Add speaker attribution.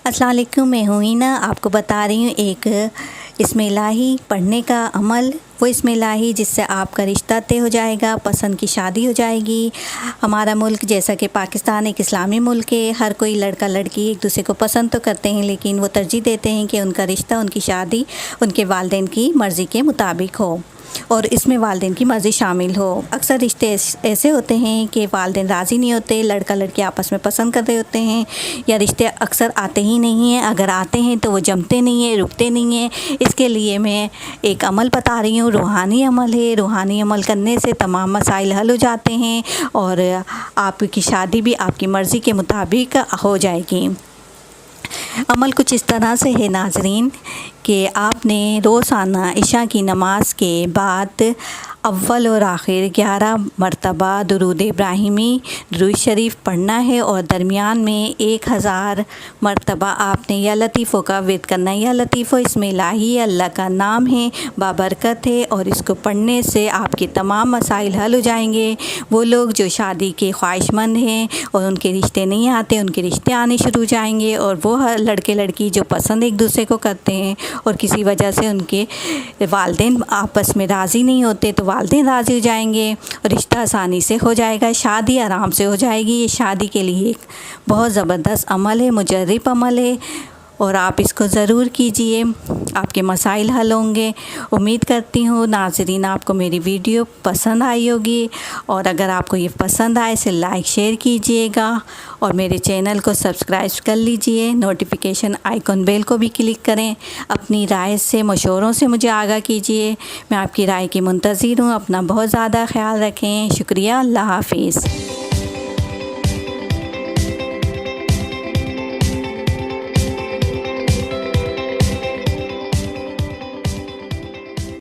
Speaker 1: अस्सलाम वालेकुम, मैं हूँ हीना। आपको बता रही हूँ एक इसमें इलाही पढ़ने का अमल। वो इसमें इलाही जिससे आपका रिश्ता तय हो जाएगा, पसंद की शादी हो जाएगी। हमारा मुल्क जैसा कि पाकिस्तान एक इस्लामी मुल्क है, हर कोई लड़का लड़की एक दूसरे को पसंद तो करते हैं, लेकिन वो तरजीह देते हैं कि उनका रिश्ता, उनकी शादी उनके वालिदैन की मर्ज़ी के मुताबिक हो और इसमें वालिदैन की मर्ज़ी शामिल हो। अक्सर रिश्ते ऐसे होते हैं कि वालिदैन राज़ी नहीं होते, लड़का लड़की आपस में पसंद कर रहे होते हैं, या रिश्ते अक्सर आते ही नहीं हैं। अगर आते हैं तो वो जमते नहीं हैं, रुकते नहीं हैं। इसके लिए मैं एक अमल बता रही हूँ, रूहानी अमल है। रूहानी अमल करने से तमाम मसाइल हल हो जाते हैं और आपकी शादी भी आपकी मर्ज़ी के मुताबिक हो जाएगी। अमल कुछ इस तरह से है नाज़रीन कि आपने रोज़ाना इशा की नमाज के बाद अव्वल और आखिर 11 मरतबा दुरूद इब्राहिमी दुरूद शरीफ पढ़ना है और दरमियान में 1000 मरतबा आपने या लतीफ़ों का विर्द करना है। या लतीफ़ो इसमें इलाही अल्लाह का नाम है, बाबरकत है और इसको पढ़ने से आपके तमाम मसाइल हल हो जाएंगे। वो लोग जो शादी के ख्वाहिशमंद हैं और उनके रिश्ते नहीं आते, उनके रिश्ते आने शुरू हो जाएंगे। और वो लड़के लड़की जो पसंद एक दूसरे को करते हैं और किसी वजह से उनके वालिदैन आपस में राज़ी नहीं होते, तो वालिदैन राज़ी हो जाएंगे और रिश्ता आसानी से हो जाएगा, शादी आराम से हो जाएगी। ये शादी के लिए एक बहुत ज़बरदस्त अमल है, मुजर्रिब अमल है और आप इसको ज़रूर कीजिए, आपके मसाइल हल होंगे। उम्मीद करती हूँ नाज़रीन आपको मेरी वीडियो पसंद आई होगी और अगर आपको ये पसंद आए इसे लाइक शेयर कीजिएगा और मेरे चैनल को सब्सक्राइब कर लीजिए। नोटिफिकेशन आइकॉन बेल को भी क्लिक करें। अपनी राय से मशवरों से मुझे आगाह कीजिए। मैं आपकी राय की मुंतज़िर हूँ। अपना बहुत ज़्यादा ख्याल रखें। शुक्रिया। अल्लाह हाफ़िज़।